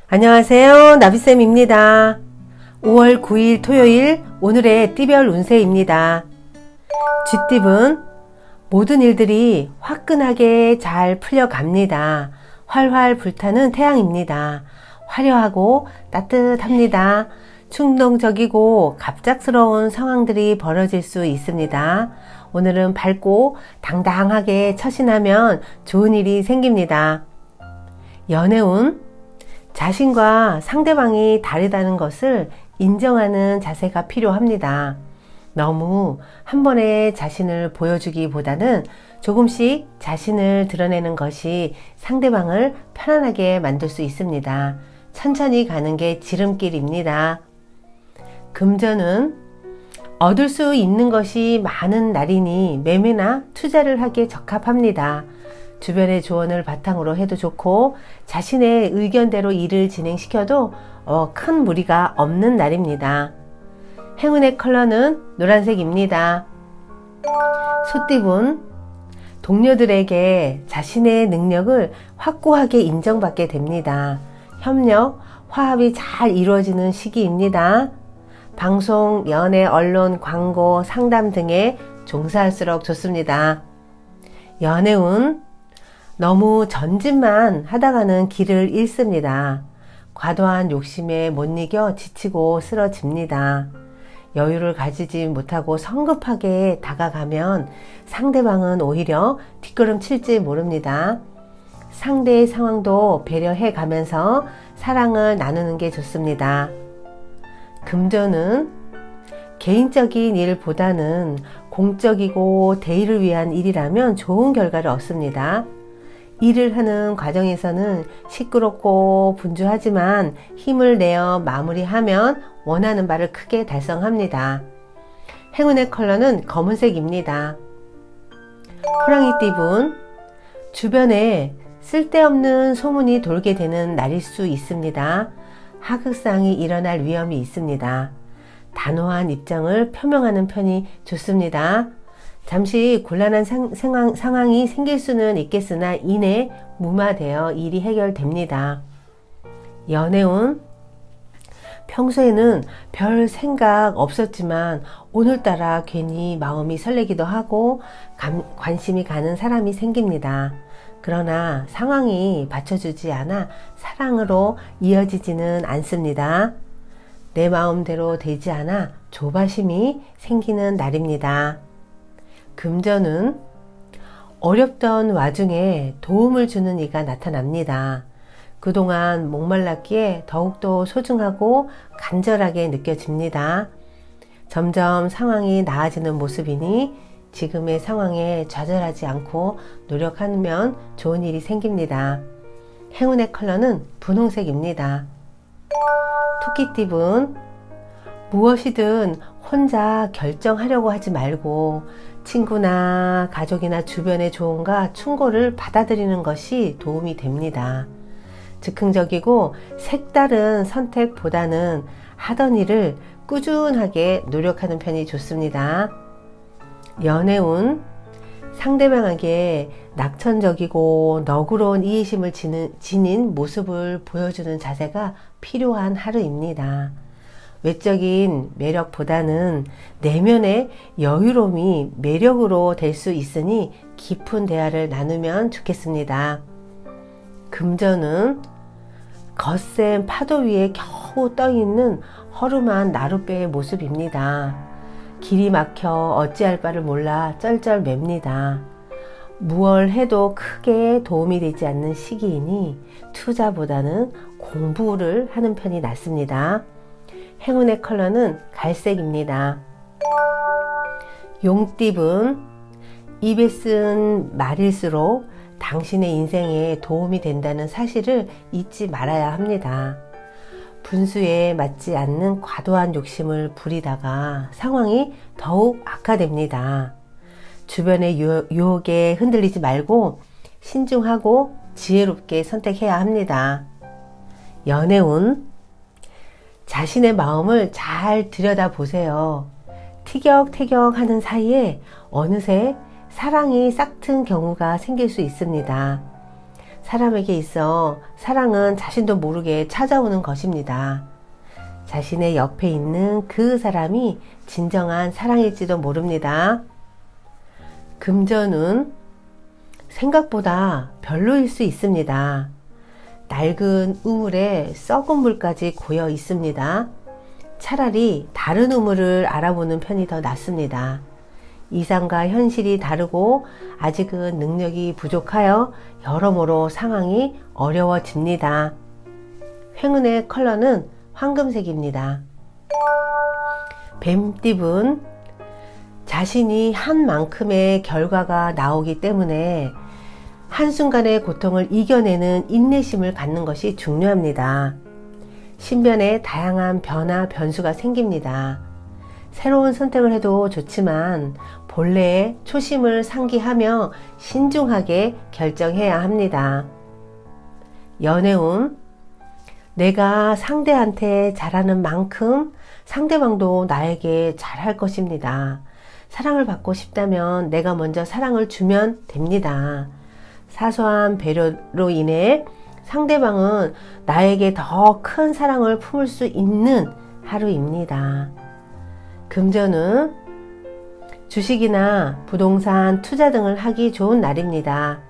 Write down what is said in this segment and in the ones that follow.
안녕하세요. 나비쌤입니다. 5월 9일 토요일 오늘의 띠별 운세입니다. 쥐띠분 모든 일들이 화끈하게 잘 풀려갑니다. 활활 불타는 태양입니다. 화려하고 따뜻합니다. 충동적이고 갑작스러운 상황들이 벌어질 수 있습니다. 오늘은 밝고 당당하게 처신하면 좋은 일이 생깁니다. 연애운 자신과 상대방이 다르다는 것을 인정하는 자세가 필요합니다. 너무 한 번에 자신을 보여주기보다는 조금씩 자신을 드러내는 것이 상대방을 편안하게 만들 수 있습니다. 천천히 가는 게 지름길입니다. 금전은 얻을 수 있는 것이 많은 날이니 매매나 투자를 하기에 적합합니다. 주변의 조언을 바탕으로 해도 좋고 자신의 의견대로 일을 진행시켜도 큰 무리가 없는 날입니다. 행운의 컬러는 노란색입니다. 소띠분 동료들에게 자신의 능력을 확고하게 인정받게 됩니다. 협력, 화합이 잘 이루어지는 시기입니다. 방송, 연애, 언론, 광고, 상담 등에 종사할수록 좋습니다. 연애운 너무 전진만 하다가는 길을 잃습니다. 과도한 욕심에 못 이겨 지치고 쓰러집니다. 여유를 가지지 못하고 성급하게 다가가면 상대방은 오히려 뒷걸음칠지 모릅니다. 상대의 상황도 배려해 가면서 사랑을 나누는 게 좋습니다. 금전은 개인적인 일보다는 공적이고 대의를 위한 일이라면 좋은 결과를 얻습니다. 일을 하는 과정에서는 시끄럽고 분주하지만 힘을 내어 마무리하면 원하는 바를 크게 달성합니다. 행운의 컬러는 검은색입니다. 호랑이띠분 주변에 쓸데없는 소문이 돌게 되는 날일 수 있습니다. 하극상이 일어날 위험이 있습니다. 단호한 입장을 표명하는 편이 좋습니다. 잠시 곤란한 상황이 생길 수는 있겠으나 이내 무마되어 일이 해결됩니다. 연애운 평소에는 별 생각 없었지만 오늘따라 괜히 마음이 설레기도 하고 관심이 가는 사람이 생깁니다. 그러나 상황이 받쳐주지 않아 사랑으로 이어지지는 않습니다. 내 마음대로 되지 않아 조바심이 생기는 날입니다. 금전은 어렵던 와중에 도움을 주는 이가 나타납니다. 그동안 목말랐기에 더욱더 소중하고 간절하게 느껴집니다. 점점 상황이 나아지는 모습이니 지금의 상황에 좌절하지 않고 노력하면 좋은 일이 생깁니다. 행운의 컬러는 분홍색입니다. 토끼띠분 무엇이든 혼자 결정하려고 하지 말고 친구나 가족이나 주변의 조언과 충고를 받아들이는 것이 도움이 됩니다. 즉흥적이고 색다른 선택보다는 하던 일을 꾸준하게 노력하는 편이 좋습니다. 연애운 상대방에게 낙천적이고 너그러운 이해심을 지닌 모습을 보여주는 자세가 필요한 하루입니다. 외적인 매력보다는 내면의 여유로움이 매력으로 될 수 있으니 깊은 대화를 나누면 좋겠습니다. 금전은 거센 파도 위에 겨우 떠있는 허름한 나룻배의 모습입니다. 길이 막혀 어찌할 바를 몰라 쩔쩔맵니다. 무얼 해도 크게 도움이 되지 않는 시기이니 투자보다는 공부를 하는 편이 낫습니다. 행운의 컬러는 갈색입니다. 용띠분 입에 쓴 말일수록 당신의 인생에 도움이 된다는 사실을 잊지 말아야 합니다. 분수에 맞지 않는 과도한 욕심을 부리다가 상황이 더욱 악화됩니다. 주변의 유혹에 흔들리지 말고 신중하고 지혜롭게 선택해야 합니다. 연애운 자신의 마음을 잘 들여다보세요. 티격태격 하는 사이에 어느새 사랑이 싹튼 경우가 생길 수 있습니다. 사람에게 있어 사랑은 자신도 모르게 찾아오는 것입니다. 자신의 옆에 있는 그 사람이 진정한 사랑일지도 모릅니다. 금전운, 생각보다 별로일 수 있습니다. 낡은 우물에 썩은 물까지 고여 있습니다. 차라리 다른 우물을 알아보는 편이 더 낫습니다. 이상과 현실이 다르고 아직은 능력이 부족하여 여러모로 상황이 어려워집니다. 행운의 컬러는 황금색입니다. 뱀띠분, 자신이 한 만큼의 결과가 나오기 때문에 한순간의 고통을 이겨내는 인내심을 갖는 것이 중요합니다. 신변에 다양한 변화, 변수가 생깁니다. 새로운 선택을 해도 좋지만 본래의 초심을 상기하며 신중하게 결정해야 합니다. 연애운, 내가 상대한테 잘하는 만큼 상대방도 나에게 잘할 것입니다. 사랑을 받고 싶다면 내가 먼저 사랑을 주면 됩니다. 사소한 배려로 인해 상대방은 나에게 더 큰 사랑을 품을 수 있는 하루입니다. 금전은 주식이나 부동산 투자 등을 하기 좋은 날입니다.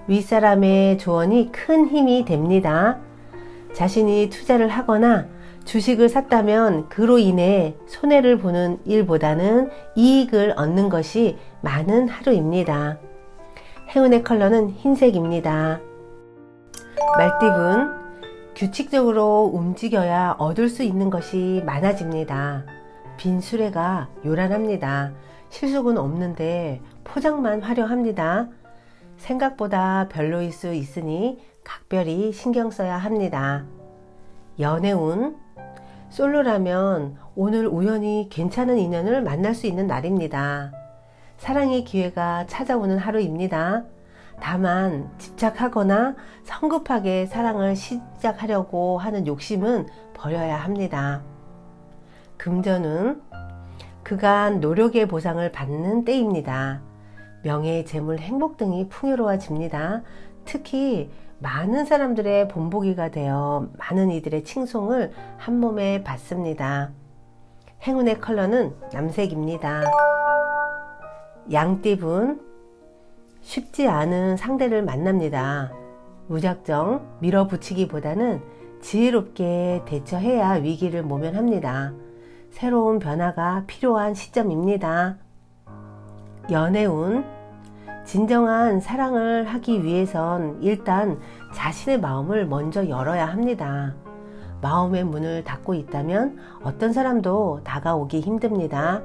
윗사람의 조언이 큰 힘이 됩니다. 자신이 투자를 하거나 주식을 샀다면 그로 인해 손해를 보는 일보다는 이익을 얻는 것이 많은 하루입니다. 행운의 컬러는 흰색입니다. 말띠분, 규칙적으로 움직여야 얻을 수 있는 것이 많아집니다. 빈 수레가 요란합니다. 실속은 없는데 포장만 화려합니다. 생각보다 별로일 수 있으니 각별히 신경 써야 합니다. 연애운, 솔로라면 오늘 우연히 괜찮은 인연을 만날 수 있는 날입니다. 사랑의 기회가 찾아오는 하루입니다. 다만 집착하거나 성급하게 사랑을 시작하려고 하는 욕심은 버려야 합니다. 금전은 그간 노력의 보상을 받는 때입니다. 명예, 재물, 행복 등이 풍요로워집니다. 특히 많은 사람들의 본보기가 되어 많은 이들의 칭송을 한 몸에 받습니다. 행운의 컬러는 남색입니다. 양띠분, 쉽지 않은 상대를 만납니다. 무작정 밀어붙이기보다는 지혜롭게 대처해야 위기를 모면합니다. 새로운 변화가 필요한 시점입니다. 연애운, 진정한 사랑을 하기 위해선 일단 자신의 마음을 먼저 열어야 합니다. 마음의 문을 닫고 있다면 어떤 사람도 다가오기 힘듭니다.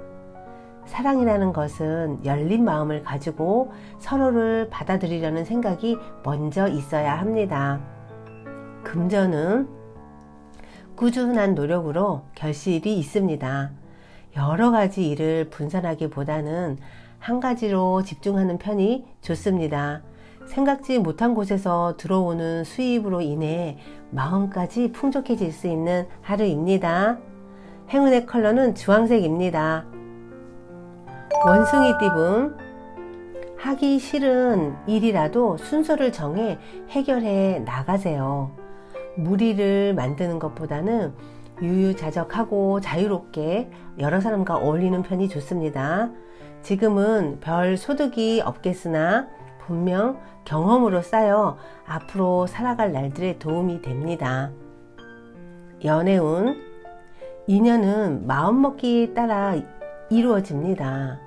사랑이라는 것은 열린 마음을 가지고 서로를 받아들이려는 생각이 먼저 있어야 합니다. 금전은 꾸준한 노력으로 결실이 있습니다. 여러 가지 일을 분산하기보다는 한 가지로 집중하는 편이 좋습니다. 생각지 못한 곳에서 들어오는 수입으로 인해 마음까지 풍족해질 수 있는 하루입니다. 행운의 컬러는 주황색입니다. 원숭이띠분, 하기 싫은 일이라도 순서를 정해 해결해 나가세요. 무리를 만드는 것보다는 유유자적하고 자유롭게 여러 사람과 어울리는 편이 좋습니다. 지금은 별 소득이 없겠으나 분명 경험으로 쌓여 앞으로 살아갈 날들에 도움이 됩니다. 연애운, 인연은 마음먹기에 따라 이루어집니다.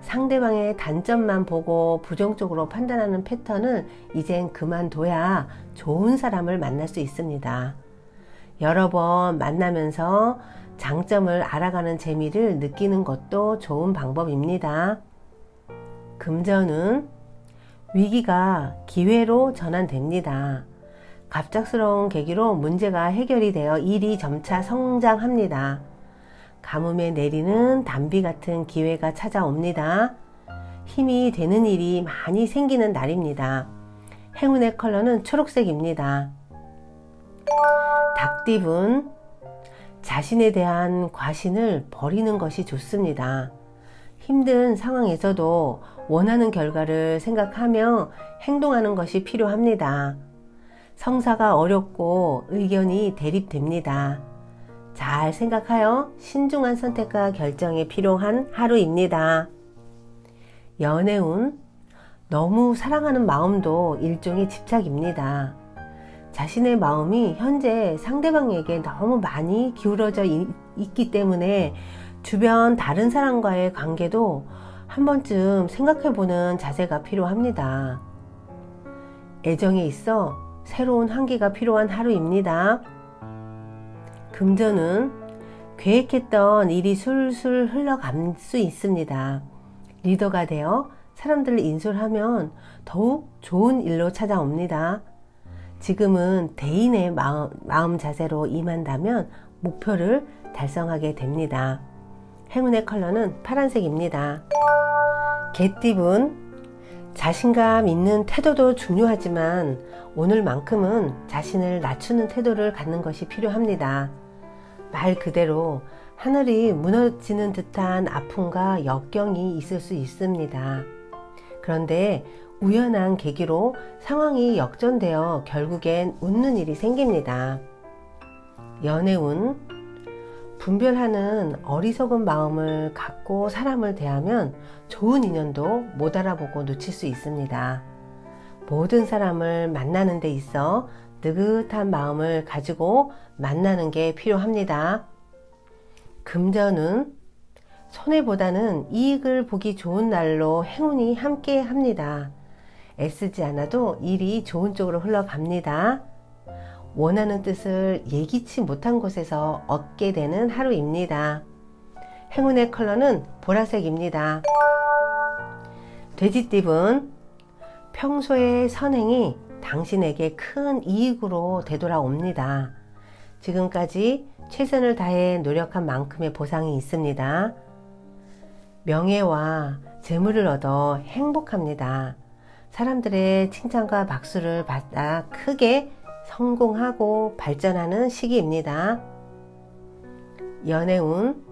상대방의 단점만 보고 부정적으로 판단하는 패턴을 이젠 그만둬야 좋은 사람을 만날 수 있습니다. 여러 번 만나면서 장점을 알아가는 재미를 느끼는 것도 좋은 방법입니다. 금전은 위기가 기회로 전환됩니다. 갑작스러운 계기로 문제가 해결이 되어 일이 점차 성장합니다. 가뭄에 내리는 단비 같은 기회가 찾아옵니다. 힘이 되는 일이 많이 생기는 날입니다. 행운의 컬러는 초록색입니다. 닭띠분, 자신에 대한 과신을 버리는 것이 좋습니다. 힘든 상황에서도 원하는 결과를 생각하며 행동하는 것이 필요합니다. 성사가 어렵고 의견이 대립됩니다. 잘 생각하여 신중한 선택과 결정이 필요한 하루입니다. 연애운, 너무 사랑하는 마음도 일종의 집착입니다. 자신의 마음이 현재 상대방에게 너무 많이 기울어져 있기 때문에 주변 다른 사람과의 관계도 한 번쯤 생각해보는 자세가 필요합니다. 애정에 있어 새로운 한계가 필요한 하루입니다. 금전은 계획했던 일이 술술 흘러갈 수 있습니다. 리더가 되어 사람들을 인솔하면 더욱 좋은 일로 찾아옵니다. 지금은 대인의 마음 자세로 임한다면 목표를 달성하게 됩니다. 행운의 컬러는 파란색입니다. 개띠분, 자신감 있는 태도도 중요하지만 오늘만큼은 자신을 낮추는 태도를 갖는 것이 필요합니다. 말 그대로 하늘이 무너지는 듯한 아픔과 역경이 있을 수 있습니다. 그런데 우연한 계기로 상황이 역전되어 결국엔 웃는 일이 생깁니다. 연애운, 분별하는 어리석은 마음을 갖고 사람을 대하면 좋은 인연도 못 알아보고 놓칠 수 있습니다. 모든 사람을 만나는 데 있어 느긋한 마음을 가지고 만나는 게 필요합니다. 금전은 손해보다는 이익을 보기 좋은 날로 행운이 함께 합니다. 애쓰지 않아도 일이 좋은 쪽으로 흘러갑니다. 원하는 뜻을 예기치 못한 곳에서 얻게 되는 하루입니다. 행운의 컬러는 보라색입니다. 돼지띠분, 평소의 선행이 당신에게 큰 이익으로 되돌아옵니다. 지금까지 최선을 다해 노력한 만큼의 보상이 있습니다. 명예와 재물을 얻어 행복합니다. 사람들의 칭찬과 박수를 받아 크게 성공하고 발전하는 시기입니다. 연애운,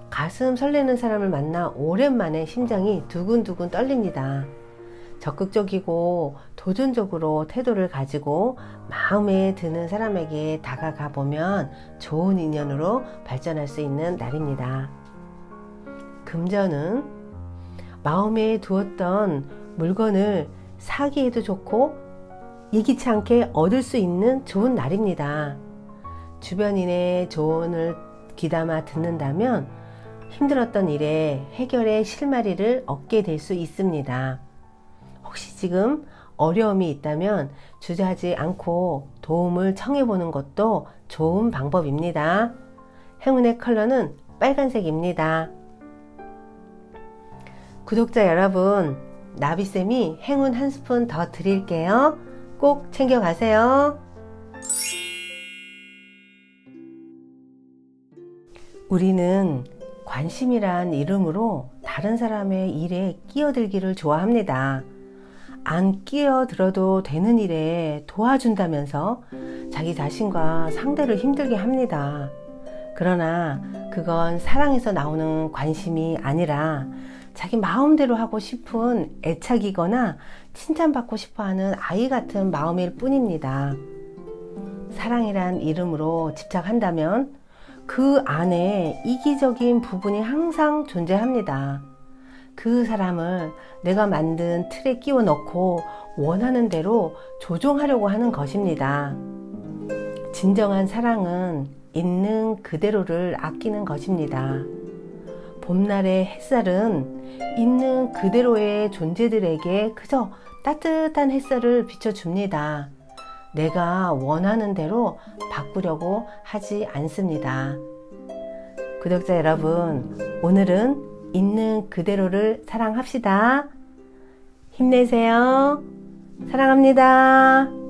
가슴 설레는 사람을 만나 오랜만에 심장이 두근두근 떨립니다. 적극적이고 도전적으로 태도를 가지고 마음에 드는 사람에게 다가가 보면 좋은 인연으로 발전할 수 있는 날입니다. 금전은 마음에 두었던 물건을 사기에도 좋고 예기치 않게 얻을 수 있는 좋은 날입니다. 주변인의 조언을 귀담아 듣는다면 힘들었던 일에 해결의 실마리를 얻게 될 수 있습니다. 혹시 지금 어려움이 있다면 주저하지 않고 도움을 청해보는 것도 좋은 방법입니다. 행운의 컬러는 빨간색입니다. 구독자 여러분, 나비쌤이 행운 한 스푼 더 드릴게요. 꼭 챙겨가세요. 우리는 관심이란 이름으로 다른 사람의 일에 끼어들기를 좋아합니다. 안 끼어들어도 되는 일에 도와준다면서 자기 자신과 상대를 힘들게 합니다. 그러나 그건 사랑에서 나오는 관심이 아니라 자기 마음대로 하고 싶은 애착이거나 칭찬받고 싶어하는 아이 같은 마음일 뿐입니다. 사랑이란 이름으로 집착한다면 그 안에 이기적인 부분이 항상 존재합니다. 그 사람을 내가 만든 틀에 끼워 넣고 원하는 대로 조종하려고 하는 것입니다. 진정한 사랑은 있는 그대로를 아끼는 것입니다. 봄날의 햇살은 있는 그대로의 존재들에게 그저 따뜻한 햇살을 비춰줍니다. 내가 원하는 대로 바꾸려고 하지 않습니다. 구독자 여러분, 오늘은 있는 그대로를 사랑합시다. 힘내세요. 사랑합니다.